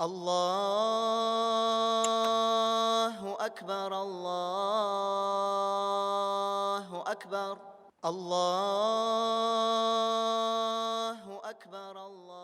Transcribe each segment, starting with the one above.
الله أكبر الله أكبر الله أكبر الله.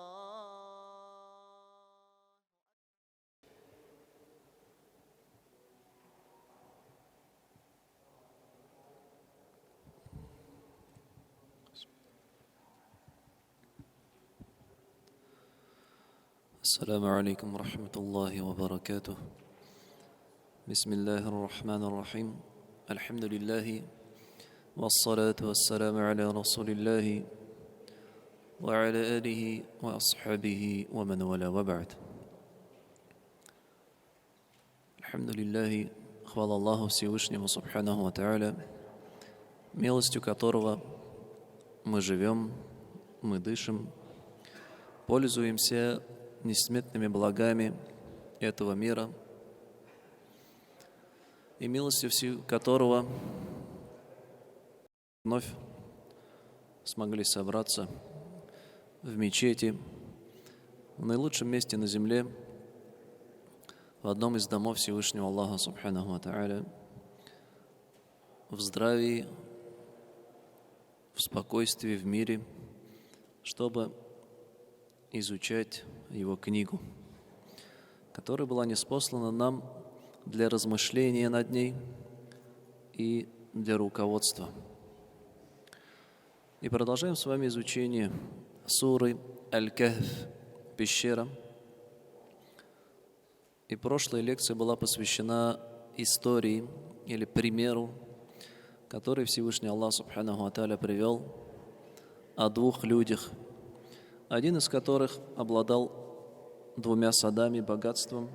السلام عليكم ورحمة الله وبركاته. بسم الله الرحمن الرحيم. الحمد لله والصلاة والسلام على رسول الله وعلى آله وأصحابه ومن والاه وبعد. Альхамдулиллахи, хвала Аллаху Всевышнему Субханаху ва Тааля, милостью которого мы живем, мы дышим, пользуемся несметными благами этого мира, и милостью которого вновь смогли собраться в мечети, в наилучшем месте на земле, в одном из домов Всевышнего Аллаха Субханаху ва Тааля, в здравии, в спокойствии, в мире, чтобы изучать Его книгу, которая была ниспослана нам для размышления над ней и для руководства. И продолжаем с вами изучение суры Аль-Кахф, пещера. И прошлая лекция была посвящена истории или примеру, который Всевышний Аллах Субханаху ва Тааля привел о двух людях, один из которых обладал двумя садами, богатством,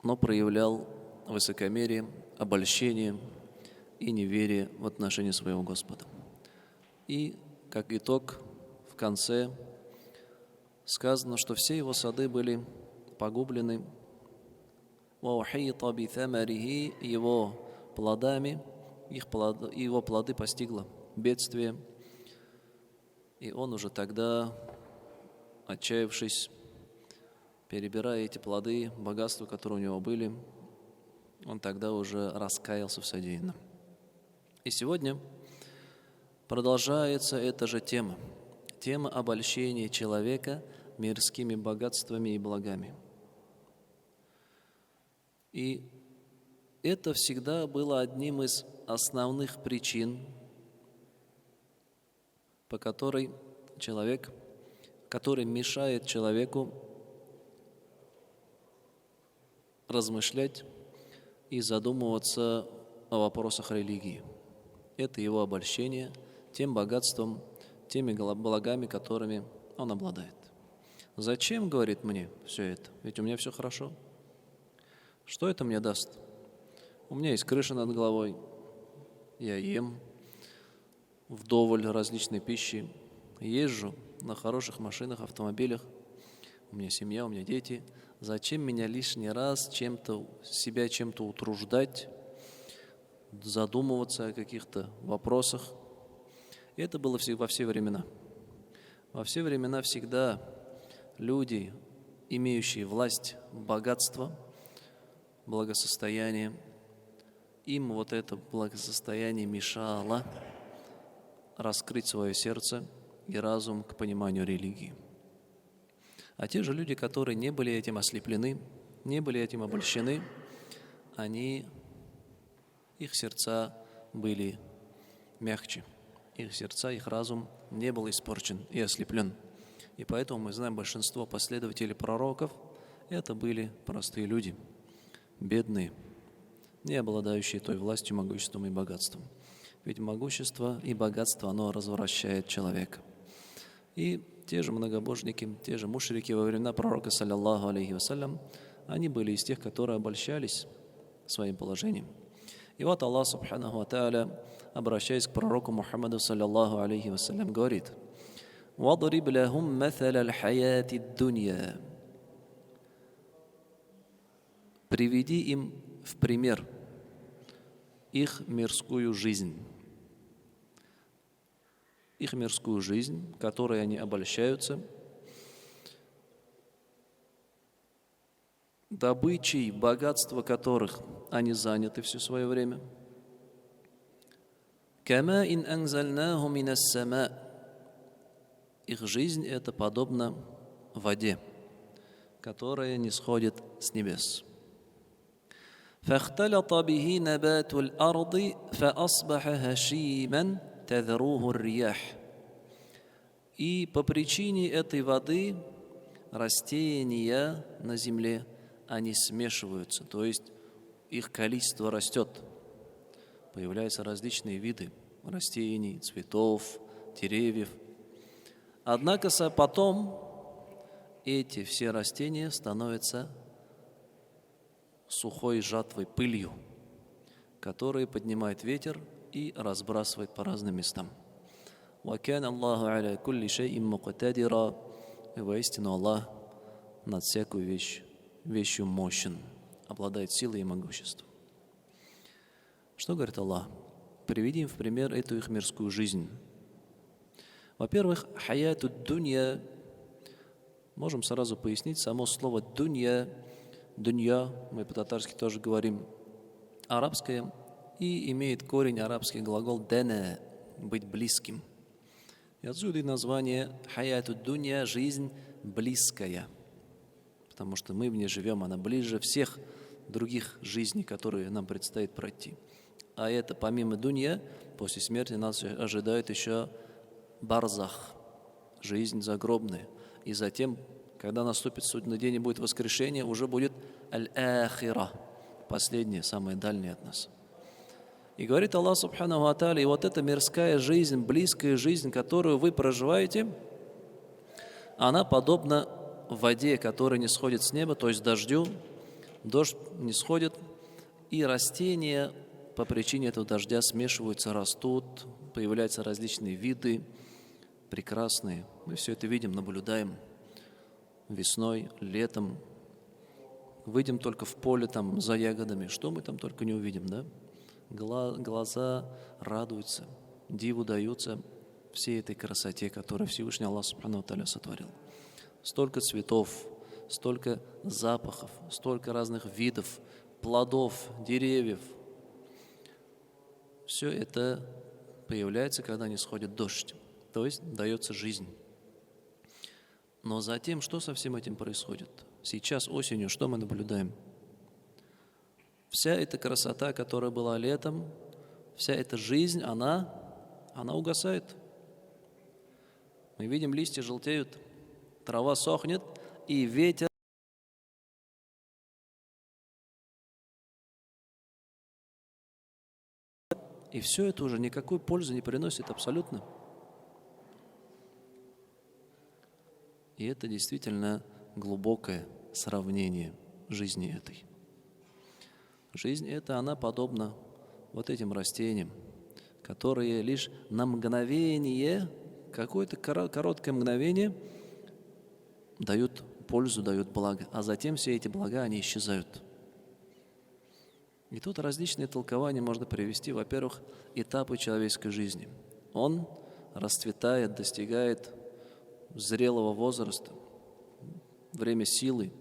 но проявлял высокомерие, обольщение и неверие в отношении своего Господа. И, как итог, в конце сказано, что все его сады были погублены, его плодами, его плоды постигло бедствие, и он уже тогда, отчаявшись, перебирая эти плоды, богатства, которые у него были, он тогда уже раскаялся в содеянном. И сегодня продолжается эта же тема. Тема обольщения человека мирскими богатствами и благами. И это всегда было одним из основных причин, по которой который мешает человеку размышлять и задумываться о вопросах религии. Это его обольщение тем богатством, теми благами, которыми он обладает. Зачем, говорит, мне все это? Ведь у меня все хорошо. Что это мне даст? У меня есть крыша над головой, я ем вдоволь различной пищи, езжу на хороших машинах, автомобилях, у меня семья, у меня дети. Зачем меня лишний раз себя чем-то утруждать, задумываться о каких-то вопросах? И это было во все времена. Во все времена всегда люди, имеющие власть, богатство, благосостояние, им вот это благосостояние мешало раскрыть свое сердце и разум к пониманию религии. А те же люди, которые не были этим ослеплены, не были этим обольщены, их сердца были мягче, их сердца, их разум не был испорчен и ослеплен. И поэтому мы знаем, большинство последователей пророков это были простые люди, бедные, не обладающие той властью, могуществом и богатством. Ведь могущество и богатство, оно развращает человека. И те же многобожники, те же мушрики во времена пророка, саллаллаху алейхи вассалям, они были из тех, которые обольщались своим положением. И вот Аллах, субханаху ва тааля, обращаясь к пророку Мухаммаду, саллаллаху алейхи вассалям, говорит: «Вадриб лахум матхаля аль-хаяти ад-дунья». Приведи им в пример их мирскую жизнь, которой они обольщаются, добычей, богатства которых они заняты все свое время. كَمَاءٍ أَنزَلْنَاهُ مِنَ السَّمَاءِ. Их жизнь – это подобно воде, которая не сходит с небес. فَاخْتَلَطَ بِهِ نَبَاتُ الْأَرْضِ فَأَصْبَحَ هَشِيمًا تَذْرُوهُ الرِّيَاحُ. И по причине этой воды растения на земле, они смешиваются, то есть их количество растет. Появляются различные виды растений, цветов, деревьев. Однако потом эти все растения становятся сухой жатвой, пылью, которую поднимает ветер и разбрасывает по разным местам. وَكَانَ اللَّهُ عَلَى كُلِّ شَيْءٍ مُقْتَدِرًا. И воистину Аллах над всякую вещью мощен, обладает силой и могуществом. Что говорит Аллах? Приведем в пример эту их мирскую жизнь. Во-первых, хаяту дунья. Можем сразу пояснить само слово дунья. Дунья, мы по-татарски тоже говорим, арабское, и имеет корень арабский глагол дана, быть близким. И отсюда и название хаяту дунья, жизнь близкая. Потому что мы в ней живем, она ближе всех других жизней, которые нам предстоит пройти. А это помимо дунья, после смерти нас ожидает еще барзах, жизнь загробная. И затем, когда наступит судный день и будет воскрешение, уже будет аль-ахира, последнее, самое дальнее от нас. И говорит Аллах Субханаху ва Тааля, и вот эта мирская жизнь, близкая жизнь, которую вы проживаете, она подобна воде, которая не сходит с неба, то есть дождю. Дождь не сходит, и растения по причине этого дождя смешиваются, растут, появляются различные виды, прекрасные. Мы все это видим, наблюдаем весной, летом. Выйдем только в поле там за ягодами, что мы там только не увидим, да? Глаза радуются, диву даются всей этой красоте, которую Всевышний Аллах Субхану ва Тааля сотворил. Столько цветов, столько запахов, столько разных видов, плодов, деревьев. Все это появляется, когда не сходит дождь, то есть дается жизнь. Но затем, что со всем этим происходит? Сейчас осенью что мы наблюдаем? Вся эта красота, которая была летом, вся эта жизнь, она угасает. Мы видим, листья желтеют, трава сохнет, и ветер и все это уже никакой пользы не приносит абсолютно. И это действительно глубокое сравнение жизни этой. Жизнь эта, она подобна вот этим растениям, которые лишь на мгновение, какое-то короткое мгновение дают пользу, дают благо, а затем все эти блага, они исчезают. И тут различные толкования можно привести. Во-первых, этапы человеческой жизни. Он расцветает, достигает зрелого возраста, время силы,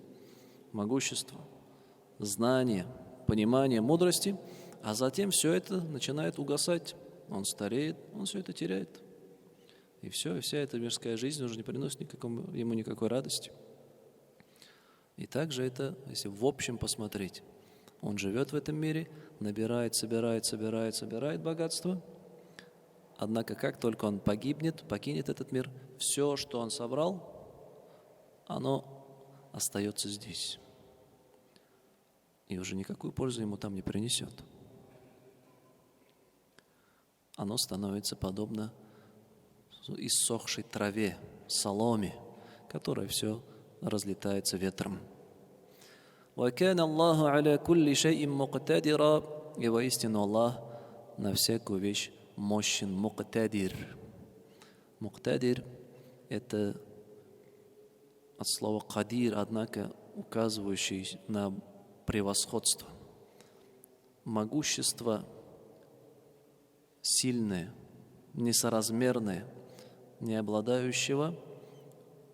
могущества, знания, понимания, мудрости, а затем все это начинает угасать. Он стареет, он все это теряет. И все, и вся эта мирская жизнь уже не приносит ему никакой радости. И также это, если в общем посмотреть, он живет в этом мире, набирает, собирает богатство. Однако, как только он покинет этот мир, все, что он собрал, оно остается здесь. И уже никакую пользу ему там не принесет. Оно становится подобно иссохшей траве, соломе, которая все разлетается ветром. وَكَانَ اللَّهُ عَلَى كُلِّ شَيْءٍ مُقْتَدِرًا. И воистину Аллах на всякую вещь мощен, муктадир. Муктадир – это от слова кадир, однако указывающий на превосходство. Могущество сильное, несоразмерное, не обладающего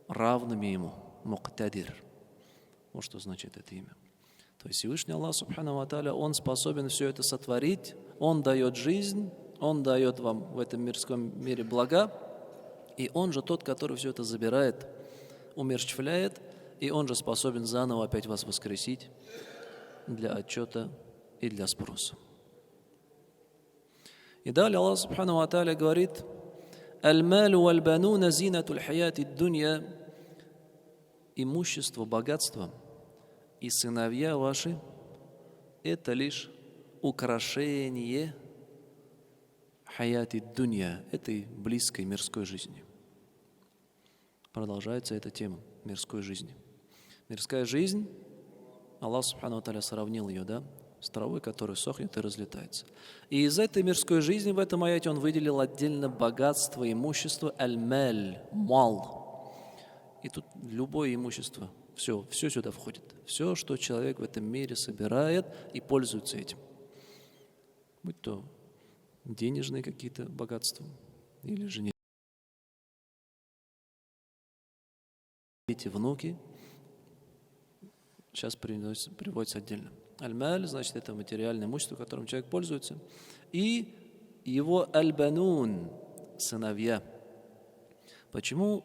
равными ему. Муктадир. Вот что значит это имя. То есть Всевышний Аллах Субхану ва Тааля, Он способен все это сотворить, Он дает жизнь, Он дает вам в этом мирском мире блага, и Он же тот, который все это забирает, умерщвляет, и Он же способен заново опять вас воскресить для отчета и для спроса. И далее Аллах Субхану ва Тааля говорит: «Аль-малу валь-бануна зинатуль хаяти дунья». Имущество, богатство и сыновья ваши – это лишь украшение хаяти дунья, этой близкой мирской жизни. Продолжается эта тема мирской жизни. Мирская жизнь, Аллах Субхану ва Тааля сравнил ее, да, с травой, которая сохнет и разлетается. И из этой мирской жизни в этом аяте он выделил отдельно богатство, имущество, аль-маль, мал. И тут любое имущество, все сюда входит. Все, что человек в этом мире собирает и пользуется этим. Будь то денежные какие-то богатства, или же дети, внуки. Сейчас приводится отдельно. Аль-маль, значит, это материальное имущество, которым человек пользуется. И его аль-банун, сыновья. Почему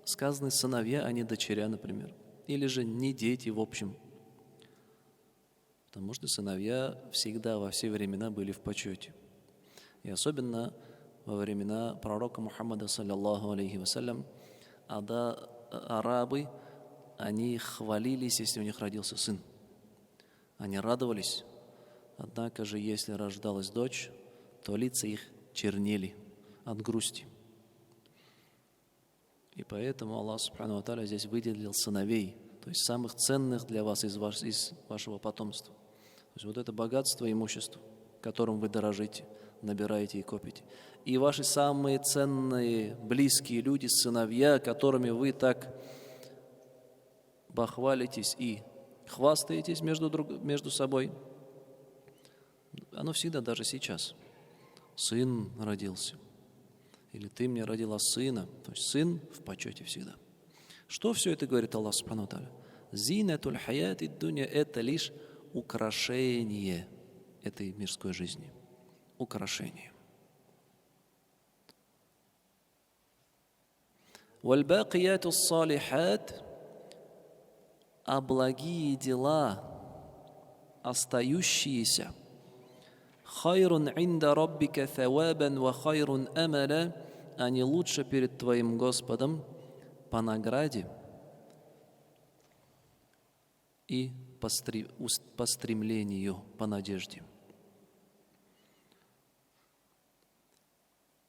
сказаны сыновья, а не дочеря, например? Или же не дети в общем? Потому что сыновья всегда, во все времена были в почете. И особенно во времена пророка Мухаммада, саллаллаху алейхи вассалям, арабы, они хвалились, если у них родился сын. Они радовались. Однако же, если рождалась дочь, то лица их чернели от грусти. И поэтому Аллах Субхану ва Тааля здесь выделил сыновей, то есть самых ценных для вас из вашего потомства. То есть вот это богатство и имущество, которым вы дорожите, набираете и копите. И ваши самые ценные, близкие люди, сыновья, которыми вы так бахвалитесь и хвастаетесь между собой, оно всегда, даже сейчас. Сын родился. Или ты мне родила сына. То есть сын в почете всегда. Что все это говорит Аллах Субхану ва Тааля? Зинатуль хаяти дунья – это лишь украшение этой мирской жизни. Украшение. Вальбакияту салихат, а благие дела, остающиеся, хайрун инда раббика thawабан ва хайрун амаля, они лучше перед твоим Господом по награде и по стремлению, по надежде.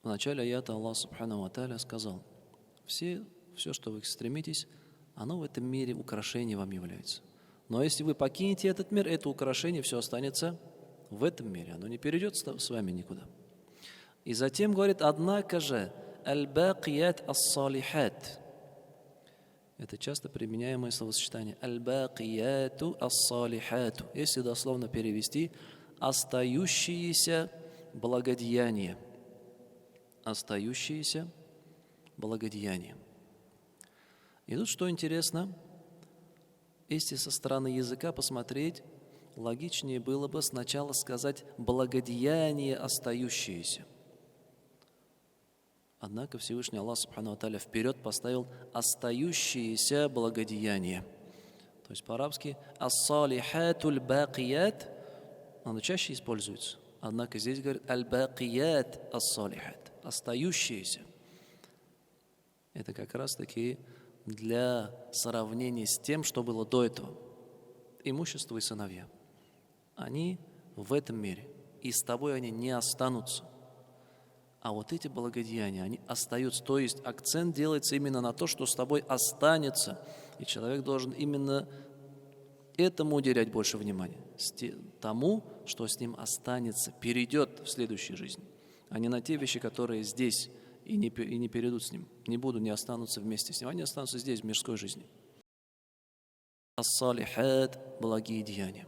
В начале аята Аллах Субхану ва Тааля сказал: все, что вы стремитесь, оно в этом мире украшением вам является. Но если вы покинете этот мир, это украшение все останется в этом мире. Оно не перейдет с вами никуда. И затем говорит: однако же, аль-бакият ас-салихат. Это часто применяемое словосочетание. Аль-бакияту ас-салихату. Если дословно перевести, остающиеся благодеяния. Остающиеся благодеяния. И тут что интересно, если со стороны языка посмотреть, логичнее было бы сначала сказать благодеяние остающиеся. Однако Всевышний Аллах Субхану ва Тааля вперед поставил остающиеся благодеяния. То есть по-арабски ас-салихатуль бакият, оно чаще используется. Однако здесь говорит аль-бакият ас-салихат, остающиеся. Это как раз таки для сравнения с тем, что было до этого. Имущество и сыновья. Они в этом мире, и с тобой они не останутся. А вот эти благодеяния, они остаются. То есть акцент делается именно на то, что с тобой останется. И человек должен именно этому уделять больше внимания. Тому, что с ним останется, перейдет в следующей жизни. А не на те вещи, которые здесь и не перейдут с ним. Не останутся вместе с ним. Они останутся здесь, в мирской жизни. Ас-салихат – благие деяния.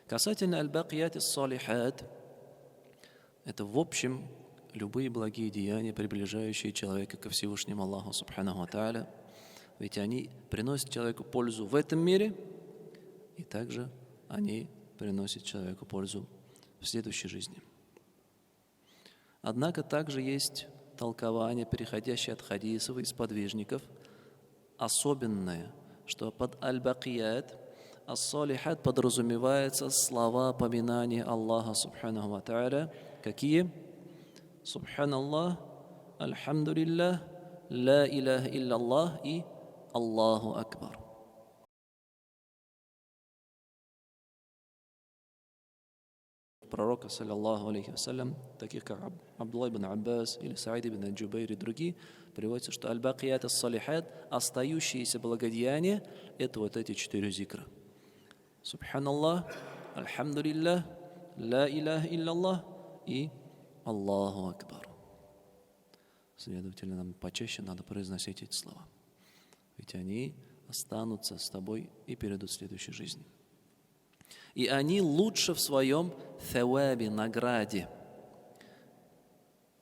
Касательно аль-бакият ас-салихат, это в общем любые благие деяния, приближающие человека ко Всевышнему Аллаху Субханаху ва Тааля, ведь они приносят человеку пользу в этом мире и также они приносят человеку пользу в следующей жизни. Однако также есть толкование, переходящее от хадисов и сподвижников, особенное, что под аль-бакият, ас-салихат подразумевается слова поминания Аллаха Субханаху ва Тааля. Какие? Субханаллах, альхамдулиллах, ла илляха илляллах и Аллаху Акбар. Пророка, саллаллаху алейхи вассалям, таких как Абдуллах ибн Аббас или Саид ибн Джубайр и другие, приводится, что аль-бакият ас-салихат, остающиеся благодеяния, это вот эти 4 зикра. Субханаллах, альхамдулиллах, ла илляха илляллах и Аллаху Акбар. Следовательно, нам почаще надо произносить эти слова. Ведь они останутся с тобой и перейдут в следующей жизни. И они лучше в своем thawabе, награде.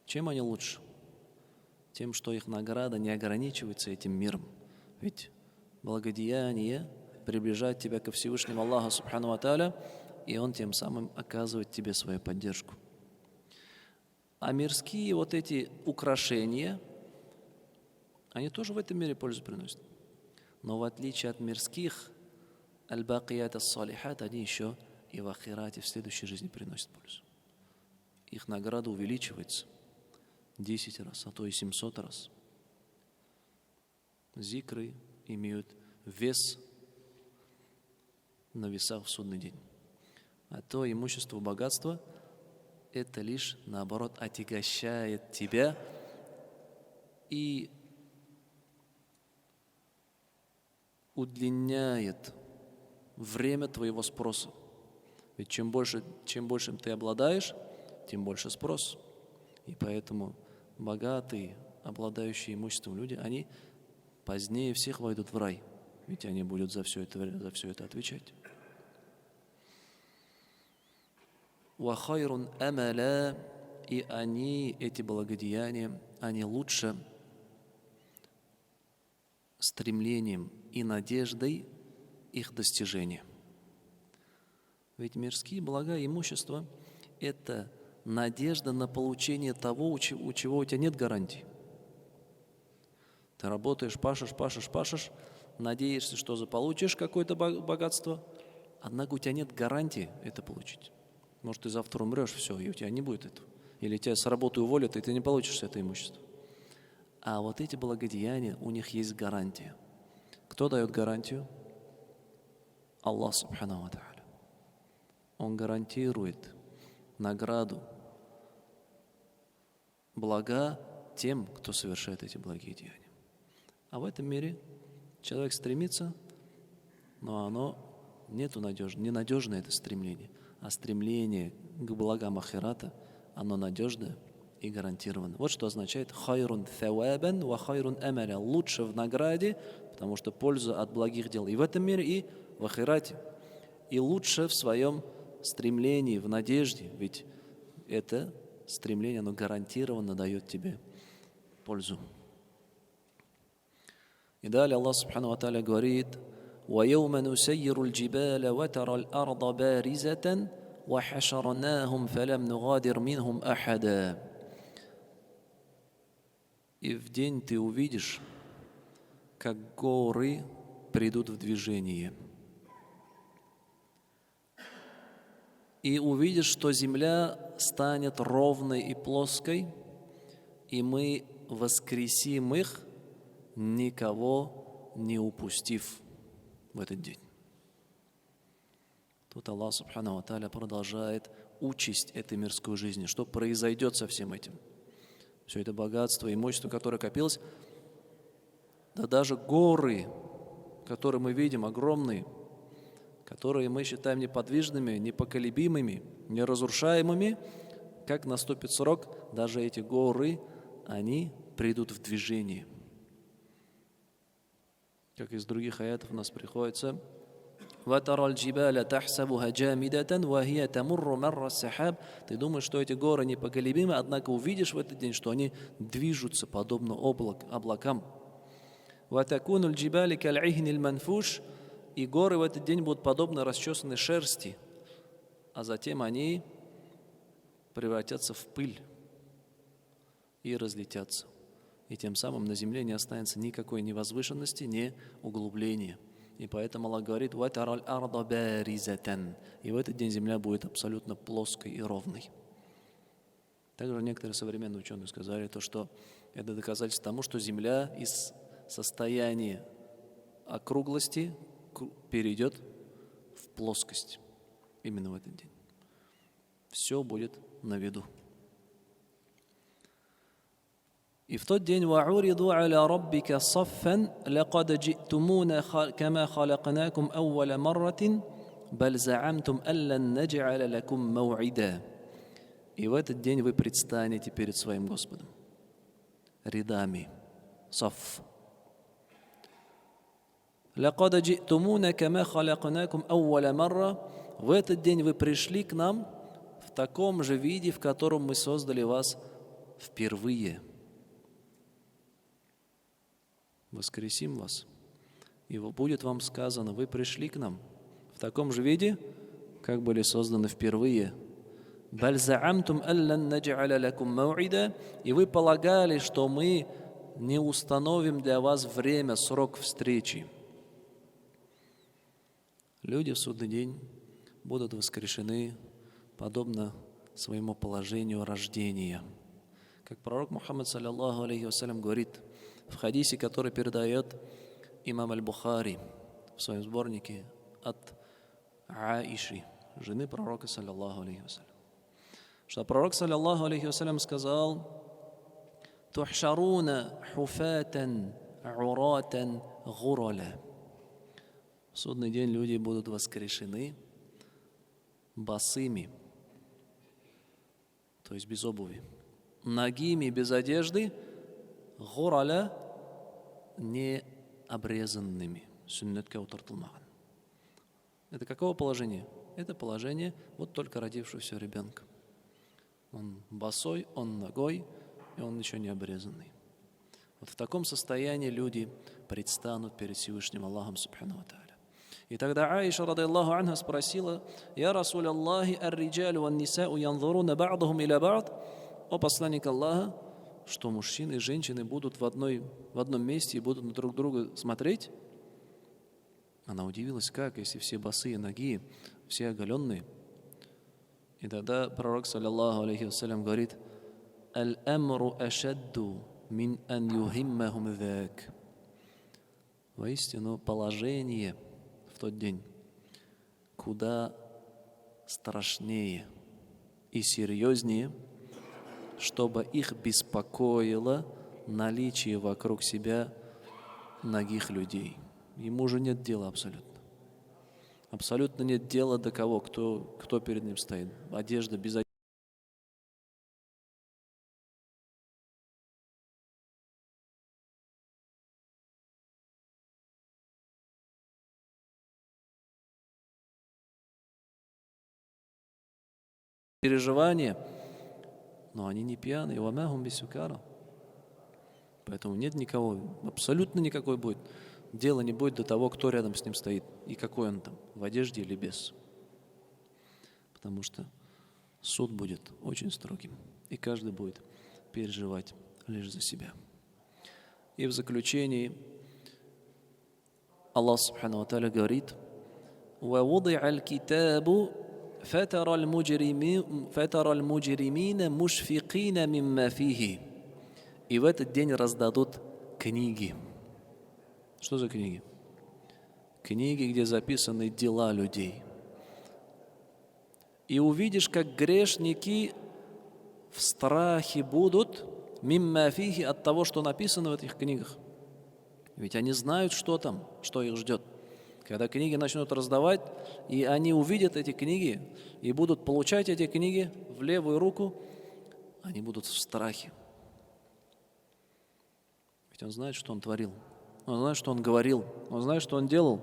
Чем они лучше? Тем, что их награда не ограничивается этим миром. Ведь благодеяние приближает тебя ко Всевышнему Аллаху Субхану ва Тааля, и Он тем самым оказывает тебе свою поддержку. А мирские вот эти украшения, они тоже в этом мире пользу приносят. Но в отличие от мирских, аль-бакият ас-салихат, они еще и в ахирате, в следующей жизни приносят пользу. Их награда увеличивается 10 раз, а то и 700 раз. Зикры имеют вес на весах в судный день. А то имущество, богатство – это лишь, наоборот, отягощает тебя и удлиняет время твоего спроса. Ведь чем большим ты обладаешь, тем больше спрос. И поэтому богатые, обладающие имуществом люди, они позднее всех войдут в рай. Ведь они будут за все это отвечать. وَخَيْرٌ أَمَلًا, и они, эти благодеяния, они лучше стремлением и надеждой их достижения. Ведь мирские блага и имущество – это надежда на получение того, у чего у тебя нет гарантии. Ты работаешь, пашешь, надеешься, что заполучишь какое-то богатство, однако у тебя нет гарантии это получить. Может, ты завтра умрешь, все, и у тебя не будет этого. Или тебя с работы уволят, и ты не получишь это имущество. А вот эти благодеяния, у них есть гарантия. Кто дает гарантию? Аллах Субхану ва Тааля. Он гарантирует награду, блага тем, кто совершает эти благие деяния. А в этом мире человек стремится, но оно ненадежное это стремление. А стремление к благам ахирата, оно надежное и гарантировано. Вот что означает хайрун thawabан ва хайрун амаля. Лучше в награде, потому что польза от благих дел и в этом мире, и в ахирате. И лучше в своем стремлении, в надежде, ведь это стремление, оно гарантированно дает тебе пользу. И далее Аллах Субхану ва Тааля говорит: وَيَوْمَ نُسَيِّرُ الْجِبَالَ وَتَرَى الْأَرْضَ بَارِزَةً وَحَشَرْنَاهُمْ فَلَمْ نُغَادِرْ مِنْهُمْ أَحَدًا. И в день ты увидишь, как горы придут в движение. И увидишь, что земля станет ровной и плоской, и мы воскресим их, никого не упустив в этот день. Тут Аллах Субхану ва Тааля продолжает участь этой мирской жизни. Что произойдет со всем этим? Все это богатство, имущество, которое копилось, да даже горы, которые мы видим, огромные, которые мы считаем неподвижными, непоколебимыми, неразрушаемыми, как наступит срок, даже эти горы, они придут в движение. Как из других аятов у нас приходится: وَتَرَى الْجِبَالَ تَحْسَبُهَا جَامِدَةً وَهِيَ تَمُرُّ مَرَّ السَّحَابِ. Ты думаешь, что эти горы непоколебимы, однако увидишь в этот день, что они движутся подобно облакам. وَتَكُونُ الْجِبَالِ كَالْعِهْنِ الْمَنْفُوشِ. И горы в этот день будут подобны расчесанной шерсти, а затем они превратятся в пыль и разлетятся. И тем самым на земле не останется никакой ни возвышенности, ни углубления. И поэтому Аллах говорит: «Ватараль арда баризатан». И в этот день земля будет абсолютно плоской и ровной. Также некоторые современные ученые сказали, что это доказательство тому, что земля из состояния округлости перейдет в плоскость именно в этот день. Все будет на виду. И в тот день وَعُرِضُوا عَلَى رَبِّكَ صَفًّا لَقَدْ جِئْتُمُونَ كَمَا خَلَقْنَاكُمْ أَوَّلَ مَرَّةٍ بَلْ زَعَمْتُمْ أَلَّنْ نَجْعَلَ لَكُمْ مَوْعِدًا. И в этот день вы предстанете перед своим Господом рядами. Саф. لَقَدْ جِئْتُمُونَ كَمَا خَلَقْنَاكُمْ أَوَّلَ مَرَّةٍ. В этот день вы пришли к нам в таком же виде, в котором мы создали вас впервые. Воскресим вас, и будет вам сказано: вы пришли к нам в таком же виде, как были созданы впервые. «Баль за'амтум аллан надж'аля лакум мау'iда». И вы полагали, что мы не установим для вас время, срок встречи. Люди в судный день будут воскрешены подобно своему положению рождения. Как пророк Мухаммад саллаллаху алейхи вассалям говорит в хадисе, который передает имам аль-Бухари в своем сборнике от Аиши, жены пророка саллаллаху алейхи вассалям, что пророк саллаллаху алейхи вассалям сказал: «Тухшаруна хуфатан уратан гураля». В судный день люди будут воскрешены босыми, то есть без обуви, нагими, без одежды, гураля, не обрезанными. Сүннетке утартылмаган. Это какого положения? Это положение вот только родившегося ребенка. Он босой, он ногой, и он еще не обрезанный. Вот в таком состоянии люди предстанут перед Всевышним Аллахом Субхану ва Тааля. И тогда Аиша, радийаллаху анха, спросила: «Я Расуль Аллахи, ар-риджалю ван-нисау янзуруна ба'духум иля ба'д». О посланник Аллаха, что мужчины и женщины будут в одном месте и будут на друг друга смотреть? Она удивилась: как, если все босые ноги, все оголенные? И тогда пророк, саллаллаху алейхи вассалям, говорит: «Аль-амру ашадду мин ан юхиммахум зак». Воистину, положение в тот день куда страшнее и серьезнее, чтобы их беспокоило наличие вокруг себя нагих людей. Ему уже нет дела абсолютно. Абсолютно нет дела до кого, кто перед ним стоит. Одежда, без одежды. Переживания, но они не пьяные. «Вамахум бисукара». Поэтому нет никого, абсолютно никакой будет. Дело не будет до того, кто рядом с ним стоит и какой он там, в одежде или без. Потому что суд будет очень строгим, и каждый будет переживать лишь за себя. И в заключении Аллах Субхану ва Тааля говорит: «Вавуди'а аль-китабу фатара аль-муджримина мушфикина мимма фихи». И в этот день раздадут книги. Что за книги? Книги, где записаны дела людей. И увидишь, как грешники в страхе будут мимма фихи, от того, что написано в этих книгах. Ведь они знают, что там, что их ждет. Когда книги начнут раздавать, и они увидят эти книги, и будут получать эти книги в левую руку, они будут в страхе. Ведь он знает, что он творил. Он знает, что он говорил. Он знает, что он делал.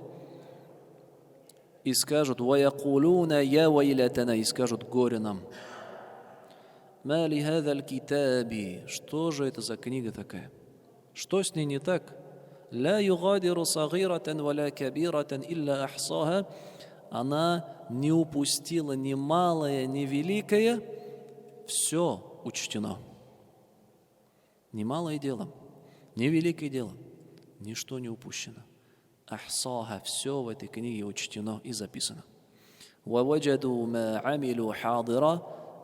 И скажут: «Ваякулуна я вайлятана», и скажут: горе нам. «Ма ли хаза аль-китаби», что же это за книга такая? Что с ней не так? لا يغادر صغيرة ولا كبيرة إلا أحصاها. Она не упустила ни малое, ни великое, все учтено. Ни малое дело, ни великое дело, ничто не упущено. Ахсаха, все в этой книге учтено и записано. وَوَجَدُوا مَا عَمِلُوا حَاضِرًا,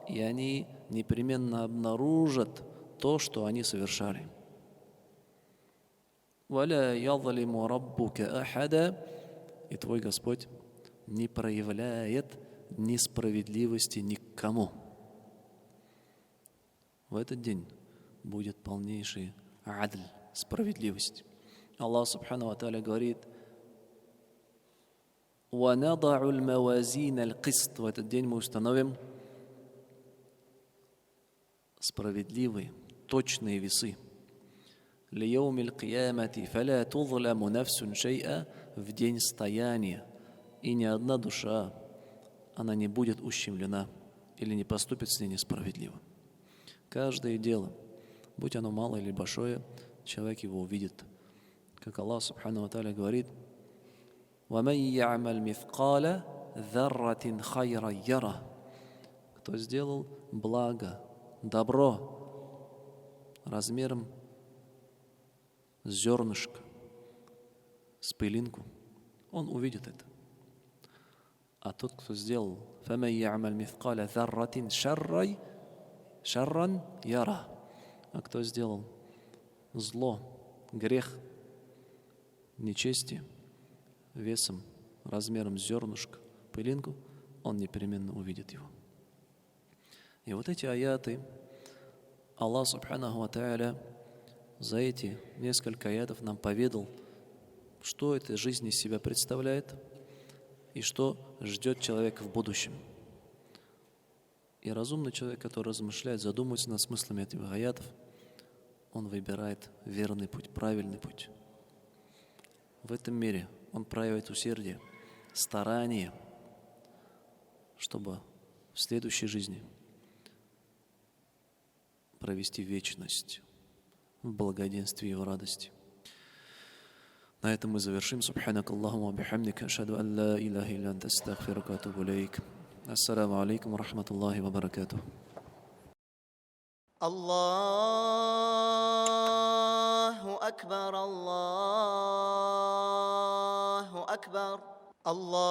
и они непременно обнаружат то, что они совершали. وَلَا يَظْلِمُ رَبُّكَ أَحَدًا, и твой Господь не проявляет несправедливости ни к кому. В этот день будет полнейший адль, справедливость. Аллах Субхану ва Тааля говорит: وَنَضَعُ الْمَوَازِينَ الْقِسْطَ, в этот день мы установим справедливые, точные весы. لِيَوْمِ الْقِيَامَةِ فَلَا تُظْلَمُ نَفْسٌ شَيْئًا, в день стояния, и ни одна душа, она не будет ущемлена или не поступит с ней несправедливо. Каждое дело, будь оно малое или большое, человек его увидит. Как Аллах Субхану ва Тааля говорит: وَمَنْ يَعْمَلْ مِثْقَالَ ذَرَّةٍ خَيْرًا يَرَهُ, кто сделал благо, добро размером с зернышко, с пылинку, он увидит это. А тот, кто сделал فَمَنْ يَعْمَلْ مِثْقَالَ ذَرَّةٍ شَرًّا يَرَهُ, а кто сделал зло, грех, нечестие весом, размером с зернышко, пылинку, он непременно увидит его. И вот эти аяты Аллах Субханаху ва Тааля за эти несколько аятов нам поведал, что эта жизнь из себя представляет и что ждет человека в будущем. И разумный человек, который размышляет, задумывается над смыслами этих аятов, он выбирает верный путь, правильный путь. В этом мире он проявит усердие, старание, чтобы в следующей жизни провести вечность в благоденствии и в радости. На этом мы завершим. Субханак Аллахумма бихамдика, ашхаду ан ла илаха илля анта, астагфирука ва атубу илейк. Ассаламу алейкум ва рахматуллахи ва баракатух. Аллаху акбар, Аллаху акбар, Аллаху